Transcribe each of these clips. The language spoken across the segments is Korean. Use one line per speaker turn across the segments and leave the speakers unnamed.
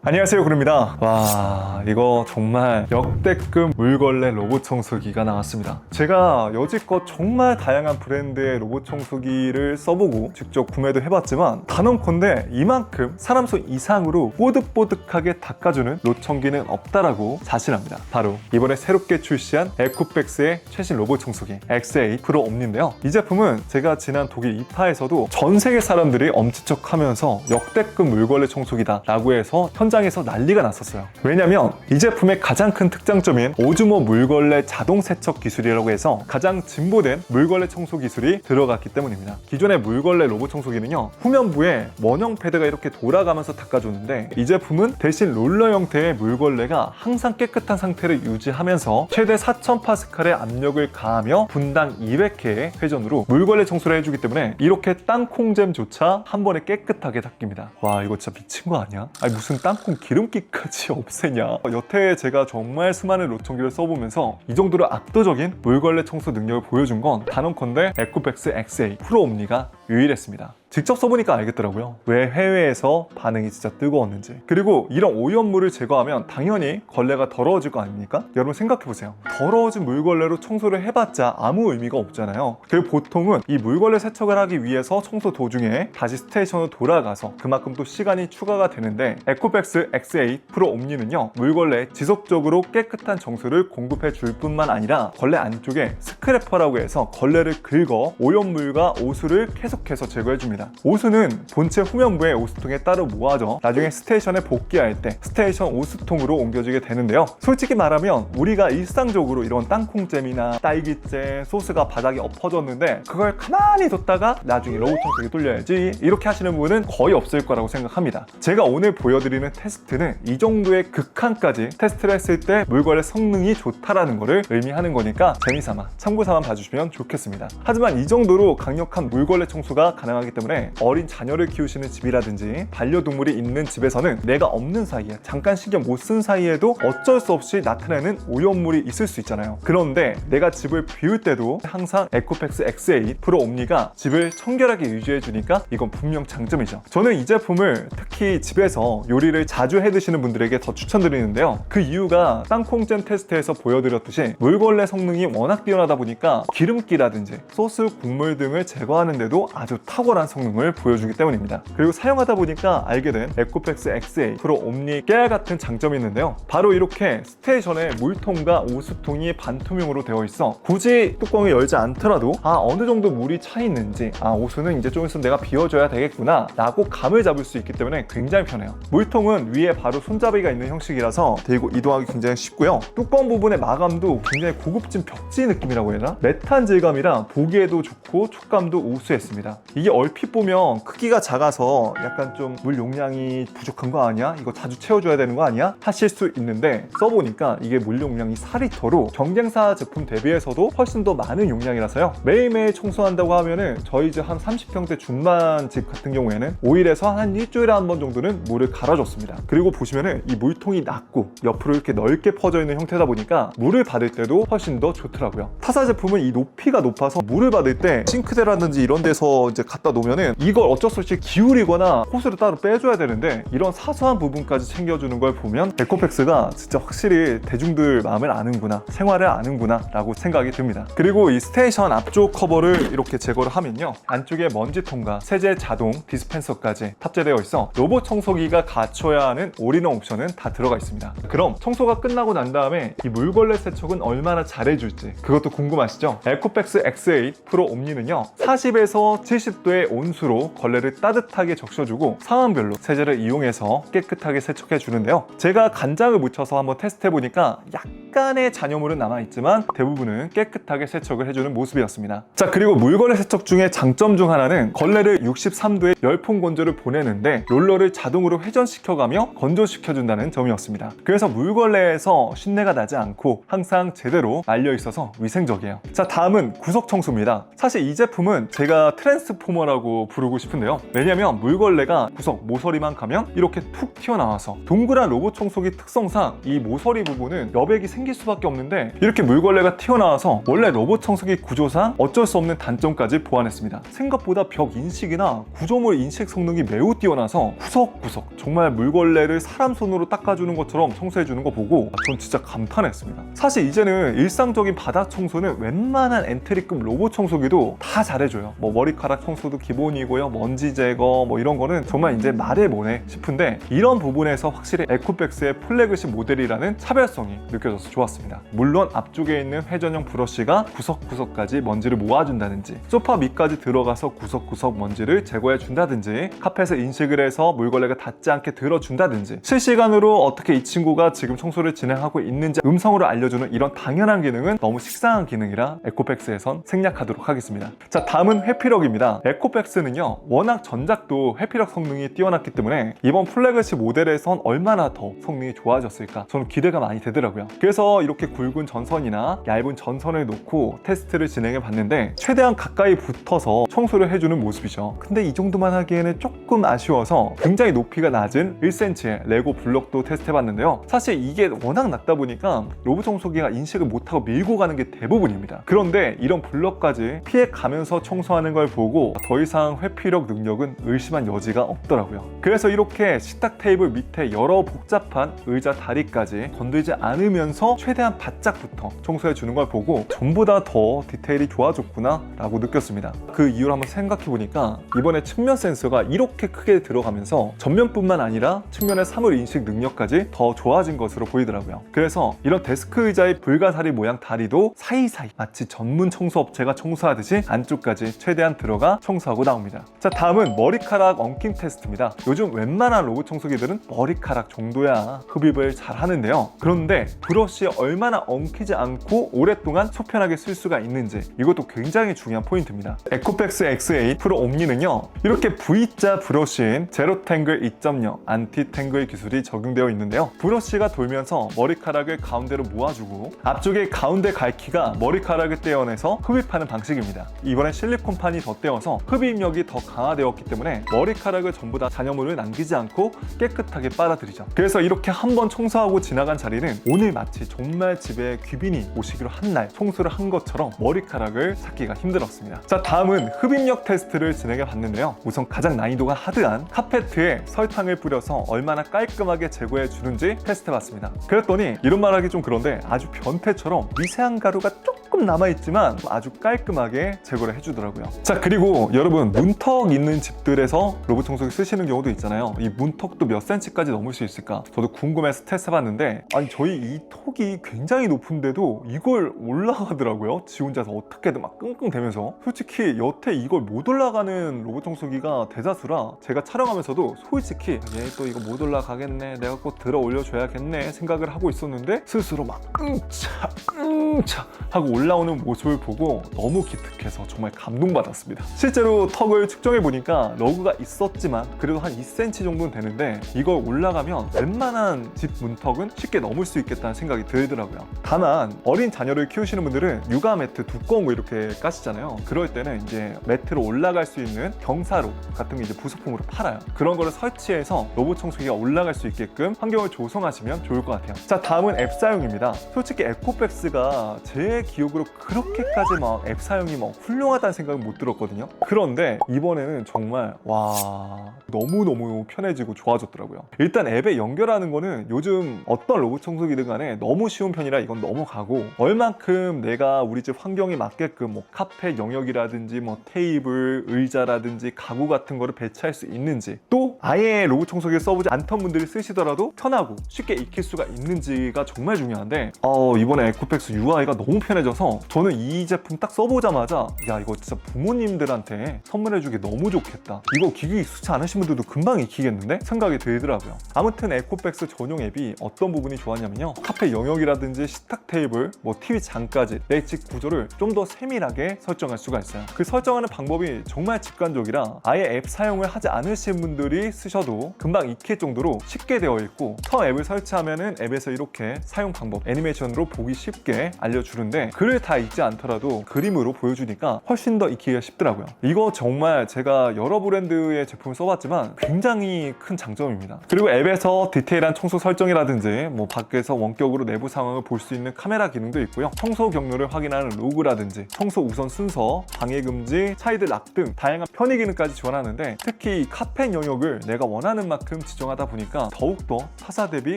안녕하세요, 구루입니다. 와, 이거 정말 역대급 물걸레 로봇 청소기가 나왔습니다. 제가 여지껏 정말 다양한 브랜드의 로봇 청소기를 써보고 직접 구매도 해봤지만 단언컨대 이만큼 사람 손 이상으로 뽀득뽀득하게 닦아주는 로청기는 없다라고 자신합니다. 바로 이번에 새롭게 출시한 에코백스의 최신 로봇 청소기 X8 프로 옴니인데요. 이 제품은 제가 지난 독일 이파에서도 전 세계 사람들이 엄지척하면서 역대급 물걸레 청소기다 라고 해서 현장에서 난리가 났었어요. 왜냐면 이 제품의 가장 큰 특장점인 오즈모 물걸레 자동 세척 기술이라고 해서 가장 진보된 물걸레 청소 기술이 들어갔기 때문입니다. 기존의 물걸레 로봇 청소기는요, 후면부에 원형 패드가 이렇게 돌아가면서 닦아주는데 이 제품은 대신 롤러 형태의 물걸레가 항상 깨끗한 상태를 유지하면서 최대 4000파스칼의 압력을 가하며 분당 200회의 회전으로 물걸레 청소를 해주기 때문에 이렇게 땅콩잼조차 한 번에 깨끗하게 닦입니다. 와, 이거 진짜 미친 거 아니야? 아니 무슨 땅콩 기름기까지 없애냐. 여태 제가 정말 수많은 로청기를 써보면서 이 정도로 압도적인 물걸레 청소 능력을 보여준 건 단언컨대 에코백스 X8 프로 옴니가 유일했습니다. 직접 써보니까 알겠더라고요. 왜 해외에서 반응이 진짜 뜨거웠는지. 그리고 이런 오염물을 제거하면 당연히 걸레가 더러워질 거 아닙니까? 여러분 생각해보세요. 더러워진 물걸레로 청소를 해봤자 아무 의미가 없잖아요. 그리고 보통은 이 물걸레 세척을 하기 위해서 청소 도중에 다시 스테이션으로 돌아가서 그만큼 또 시간이 추가가 되는데 에코백스 X8 프로 옴니는요, 물걸레에 지속적으로 깨끗한 정수를 공급해 줄 뿐만 아니라 걸레 안쪽에 스크래퍼라고 해서 걸레를 긁어 오염물과 오수를 계속해서 제거해줍니다. 오수는 본체 후면부의 오수통에 따로 모아져 나중에 스테이션에 복귀할 때 스테이션 오수통으로 옮겨지게 되는데요. 솔직히 말하면 우리가 일상적으로 이런 땅콩잼이나 딸기잼, 소스가 바닥에 엎어졌는데 그걸 가만히 뒀다가 나중에 로봇 청소기 돌려야지 이렇게 하시는 분은 거의 없을 거라고 생각합니다. 제가 오늘 보여드리는 테스트는 이 정도의 극한까지 테스트를 했을 때 물걸레 성능이 좋다라는 것을 의미하는 거니까 재미삼아 참고삼아 봐주시면 좋겠습니다. 하지만 이 정도로 강력한 물걸레 청소가 가능하기 때문에 어린 자녀를 키우시는 집이라든지 반려동물이 있는 집에서는 내가 없는 사이에 잠깐 신경 못 쓴 사이에도 어쩔 수 없이 나타내는 오염물이 있을 수 있잖아요. 그런데 내가 집을 비울 때도 항상 에코백스 X8 프로 옴니가 집을 청결하게 유지해 주니까 이건 분명 장점이죠. 저는 이 제품을 특히 집에서 요리를 자주 해 드시는 분들에게 더 추천드리는데요. 그 이유가 땅콩잼 테스트에서 보여드렸듯이 물걸레 성능이 워낙 뛰어나다 보니까 기름기라든지 소스, 국물 등을 제거하는데도 아주 탁월한 성능을 보여주기 때문입니다. 그리고 사용하다 보니까 알게 된 에코백스 X8 프로 옴니 깨알같은 장점이 있는데요. 바로 이렇게 스테이션에 물통과 오수통이 반투명으로 되어 있어 굳이 뚜껑을 열지 않더라도 어느 정도 물이 차 있는지 오수는 이제 좀 있으면 내가 비워줘야 되겠구나 라고 감을 잡을 수 있기 때문에 굉장히 편해요. 물통은 위에 바로 손잡이가 있는 형식이라서 들고 이동하기 굉장히 쉽고요. 뚜껑 부분의 마감도 굉장히 고급진 벽지 느낌이라고 해야 되나? 매트한 질감이라 보기에도 좋고 촉감도 우수했습니다. 이게 얼핏 보면 크기가 작아서 약간 좀 물 용량이 부족한 거 아니야? 이거 자주 채워줘야 되는 거 아니야? 하실 수 있는데 써보니까 이게 물 용량이 4리터로 경쟁사 제품 대비해서도 훨씬 더 많은 용량이라서요. 매일매일 청소한다고 하면은 저희 집 한 30평대 준만 집 같은 경우에는 5일에서 한 일주일에 한 번 정도는 물을 갈아줬습니다. 그리고 보시면은 이 물통이 낮고 옆으로 이렇게 넓게 퍼져 있는 형태다 보니까 물을 받을 때도 훨씬 더 좋더라고요. 타사 제품은 이 높이가 높아서 물을 받을 때 싱크대라든지 이런 데서 이제 갖다 놓으면은 이걸 어쩔 수 없이 기울이거나 호스를 따로 빼줘야 되는데 이런 사소한 부분까지 챙겨주는 걸 보면 에코백스가 진짜 확실히 대중들 마음을 아는구나, 생활을 아는구나 라고 생각이 듭니다. 그리고 이 스테이션 앞쪽 커버를 이렇게 제거를 하면요, 안쪽에 먼지통과 세제 자동 디스펜서까지 탑재되어 있어 로봇 청소기가 갖춰야 하는 올인원 옵션은 다 들어가 있습니다. 그럼 청소가 끝나고 난 다음에 이 물걸레 세척은 얼마나 잘해줄지 그것도 궁금하시죠? 에코백스 X8 프로 옴니는요, 40에서 70도의 온수로 걸레를 따뜻하게 적셔주고 상황별로 세제를 이용해서 깨끗하게 세척해 주는데요. 제가 간장을 묻혀서 한번 테스트해보니까 약간의 잔여물은 남아있지만 대부분은 깨끗하게 세척을 해주는 모습이었습니다. 자, 그리고 물걸레 세척 중에 장점 중 하나는 걸레를 63도의 열풍 건조를 보내는데 롤러를 자동으로 회전시켜가며 건조시켜준다는 점이었습니다. 그래서 물걸레에서 쉰내가 나지 않고 항상 제대로 말려있어서 위생적이에요. 자, 다음은 구석 청소입니다. 사실 이 제품은 제가 트랜스포머라고 부르고 싶은데요. 왜냐면 물걸레가 구석 모서리만 가면 이렇게 툭 튀어나와서 동그란 로봇 청소기 특성상 이 모서리 부분은 여백이 생기지 생길 수밖에 없는데 이렇게 물걸레가 튀어나와서 원래 로봇 청소기 구조상 어쩔 수 없는 단점까지 보완했습니다. 생각보다 벽 인식이나 구조물 인식 성능이 매우 뛰어나서 구석구석 정말 물걸레를 사람 손으로 닦아주는 것처럼 청소해주는 거 보고 전 진짜 감탄했습니다. 사실 이제는 일상적인 바닥 청소는 웬만한 엔트리급 로봇 청소기도 다 잘해줘요. 뭐 머리카락 청소도 기본이고요, 먼지 제거 뭐 이런 거는 정말 이제 말해 뭐네 싶은데 이런 부분에서 확실히 에코백스의 플래그십 모델이라는 차별성이 느껴져서 좋았습니다. 물론 앞쪽에 있는 회전형 브러쉬가 구석구석까지 먼지를 모아준다든지 소파 밑까지 들어가서 구석구석 먼지를 제거해 준다든지 카펫을 인식을 해서 물걸레가 닿지 않게 들어준다든지 실시간으로 어떻게 이 친구가 지금 청소를 진행하고 있는지 음성으로 알려주는 이런 당연한 기능은 너무 식상한 기능이라 에코백스에선 생략하도록 하겠습니다. 자, 다음은 회피력입니다. 에코백스는요 워낙 전작도 회피력 성능이 뛰어났기 때문에 이번 플래그십 모델에선 얼마나 더 성능이 좋아졌을까 저는 기대가 많이 되더라고요. 그래서 이렇게 굵은 전선이나 얇은 전선을 놓고 테스트를 진행해 봤는데 최대한 가까이 붙어서 청소를 해주는 모습이죠. 근데 이 정도만 하기에는 조금 아쉬워서 굉장히 높이가 낮은 1cm의 레고 블럭도 테스트 해봤는데요. 사실 이게 워낙 낮다 보니까 로봇 청소기가 인식을 못하고 밀고 가는 게 대부분입니다. 그런데 이런 블럭까지 피해가면서 청소하는 걸 보고 더 이상 회피력 능력은 의심한 여지가 없더라고요. 그래서 이렇게 식탁 테이블 밑에 여러 복잡한 의자 다리까지 건들지 않으면서 최대한 바짝 붙어 청소해 주는 걸 보고 전보다 더 디테일이 좋아졌구나 라고 느꼈습니다. 그 이유를 한번 생각해 보니까 이번에 측면 센서가 이렇게 크게 들어가면서 전면뿐만 아니라 측면의 사물 인식 능력까지 더 좋아진 것으로 보이더라고요. 그래서 이런 데스크 의자의 불가사리 모양 다리도 사이사이 마치 전문 청소 업체가 청소하듯이 안쪽까지 최대한 들어가 청소하고 나옵니다. 자, 다음은 머리카락 엉킴 테스트입니다. 요즘 웬만한 로봇 청소기들은 머리카락 정도야 흡입을 잘 하는데요. 그런데 브러쉬에 얼마나 엉키지 않고 오랫동안 소편하게 쓸 수가 있는지 이것도 굉장히 중요한 포인트입니다. 에코백스 XA 프로 옴니는요 이렇게 V자 브러쉬인 제로 탱글 2.0 안티 탱글 기술이 적용되어 있는데요. 브러쉬가 돌면서 머리카락을 가운데로 모아주고 앞쪽에 가운데 갈퀴가 머리카락을 떼어내서 흡입하는 방식입니다. 이번엔 실리콘판이 덧대어서 흡입력이 더 강화되었기 때문에 머리카락을 전부 다 잔여물을 남기지 않고 깨끗하게 빨아들이죠. 그래서 이렇게 한번 청소하고 지나간 자리는 오늘 마치 정말 집에 귀빈이 오시기로 한 날 청소를 한 것처럼 머리카락을 찾기가 힘들었습니다. 자, 다음은 흡입력 테스트를 진행해 봤는데요. 우선 가장 난이도가 하드한 카페트에 설탕을 뿌려서 얼마나 깔끔하게 제거해 주는지 테스트 해봤습니다. 그랬더니 이런 말하기 좀 그런데 아주 변태처럼 미세한 가루가 조금 남아있지만 아주 깔끔하게 제거를 해주더라고요. 자, 그리고 여러분 문턱 있는 집들에서 로봇 청소기 쓰시는 경우도 있잖아요. 이 문턱도 몇 cm까지 넘을 수 있을까? 저도 궁금해서 테스트 해봤는데 아니 저희 이 턱이 굉장히 높은데도 이걸 올라가더라고요. 지 혼자서 어떻게든 막 끙끙대면서. 솔직히 여태 이걸 못 올라가는 로봇 청소기가 대다수라 제가 촬영하면서도 솔직히 얘 또 이거 못 올라가겠네, 내가 꼭 들어 올려줘야겠네 생각을 하고 있었는데 스스로 막 응차 하고 올라오는 모습을 보고 너무 기특해서 정말 감동받았습니다. 실제로 턱을 측정해보니까 러그가 있었지만 그래도 한 2cm 정도는 되는데 이걸 올라가면 웬만한 집 문턱은 쉽게 넘을 수 있겠다는 생각이 들더라고요. 다만 어린 자녀를 키우시는 분들은 육아 매트 두꺼운 거 이렇게 까시잖아요. 그럴 때는 이제 매트로 올라갈 수 있는 경사로 같은 게 이제 부속품으로 팔아요. 그런 거를 설치해서 로봇 청소기가 올라갈 수 있게끔 환경을 조성하시면 좋을 것 같아요. 자, 다음은 앱 사용입니다. 솔직히 에코백스가 제 기억으로 그렇게까지 막 앱 사용이 막 훌륭하다는 생각은 못 들었거든요. 그런데 이번에는 정말 와 너무너무 편해지고 좋아졌더라고요. 일단 앱에 연결하는 거는 요즘 어떤 로봇 청소기든 간에 너무 쉬운 편이라 이건 넘어가고 얼만큼 내가 우리 집 환경에 맞게끔 뭐 카펫 영역이라든지 뭐 테이블, 의자라든지 가구 같은 거를 배치할 수 있는지 또 아예 로봇 청소기를 써보지 않던 분들이 쓰시더라도 편하고 쉽게 익힐 수가 있는지가 정말 중요한데 이번에 에코백스 UI가 너무 편해져서 저는 이 제품 딱 써보자마자 야 이거 진짜 부모님들한테 선물해주기 너무 좋겠다, 이거 기기 익숙치 않으신 분들도 금방 익히겠는데? 생각이 들더라고요. 아무튼 에코백스 전용 앱이 어떤 부분이 좋았냐면요, 카페 영역이라든지 식탁 테이블, 뭐 TV 장까지 내 집 구조를 좀 더 세밀하게 설정할 수가 있어요. 그 설정하는 방법이 정말 직관적이라 아예 앱 사용을 하지 않으신 분들이 쓰셔도 금방 익힐 정도로 쉽게 되어 있고 처음 앱을 설치하면은 앱에서 이렇게 사용 방법 애니메이션으로 보기 쉽게 알려주는데 글을 다 읽지 않더라도 그림으로 보여주니까 훨씬 더 익히기가 쉽더라고요. 이거 정말 제가 여러 브랜드의 제품을 써봤지만 굉장히 큰 장점입니다. 그리고 앱에서 디테일한 청소 설정이라든지 뭐 밖에서 원격으로 내부 상황을 볼 수 있는 카메라 기능도 있고요. 청소 경로를 확인하는 로그라든지 청소 우선 순서, 방해 금지, 차이드 락 등 다양한 편의 기능까지 지원하는데 특히 이 카펫 영역을 내가 원하는 만큼 지정하다 보니까 더욱더 타사 대비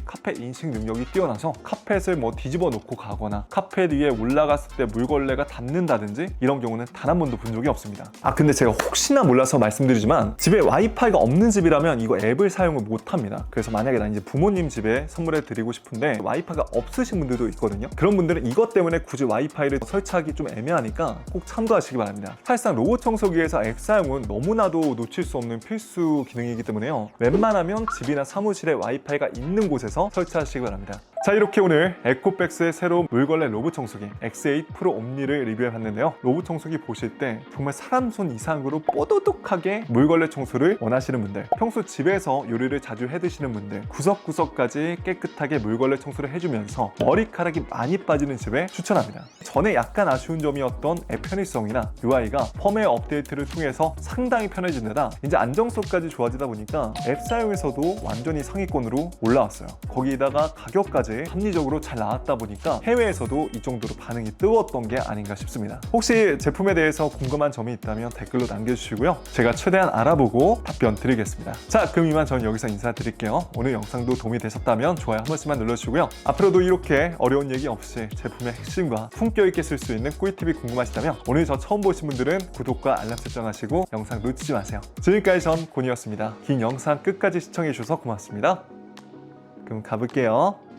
카펫 인식 능력이 뛰어나서 카펫을 뭐 뒤집어 놓고 가거나 카펫 위에 올라갔을 때 물걸레가 닿는다든지 이런 경우는 단 한 번도 본 적이 없습니다. 근데 제가 혹시나 몰라서 말씀드리지만 집에 와이파이가 없는 집이라면 이거 앱을 사용을 못합니다. 그래서 만약에 나 이제 부모님 집에 선물해 드리고 싶은데 와이파이가 없으신 분들도 있거든요. 그런 분들은 이것 때문에 굳이 와이파이를 설치하기 좀 애매하니까 꼭 참고하시기 바랍니다. 사실상 로봇 청소기에서 앱 사용은 너무나도 놓칠 수 없는 필수 기능이기 때문에요. 웬만하면 집이나 사무실에 와이파이가 있는 곳에서 설치하시기 바랍니다. 자, 이렇게 오늘 에코백스의 새로운 물걸레 로봇 청소기 X8 프로 옴니를 리뷰해봤는데요. 로봇 청소기 보실 때 정말 사람 손 이상으로 뽀드득하게 물걸레 청소를 원하시는 분들, 평소 집에서 요리를 자주 해드시는 분들, 구석구석까지 깨끗하게 물걸레 청소를 해주면서 머리카락이 많이 빠지는 집에 추천합니다. 전에 약간 아쉬운 점이었던 앱 편의성이나 UI가 펌웨어 업데이트를 통해서 상당히 편해진 데다 이제 안정성까지 좋아지다 보니까 앱 사용에서도 완전히 상위권으로 올라왔어요. 거기다가 가격까지 합리적으로 잘 나왔다 보니까 해외에서도 이 정도로 반응이 뜨거웠던 게 아닌가 싶습니다. 혹시 제품에 대해서 궁금한 점이 있다면 댓글로 남겨주시고요. 제가 최대한 알아보고 답변 드리겠습니다. 자, 그럼 이만 저는 여기서 인사드릴게요. 오늘 영상도 도움이 되셨다면 좋아요 한 번씩만 눌러주시고요. 앞으로도 이렇게 어려운 얘기 없이 제품의 핵심과 품격 있게 쓸 수 있는 꿀팁이 궁금하시다면 오늘 저 처음 보신 분들은 구독과 알람 설정하시고 영상 놓치지 마세요. 지금까지 전 곤이었습니다. 긴 영상 끝까지 시청해주셔서 고맙습니다. 그럼 가볼게요.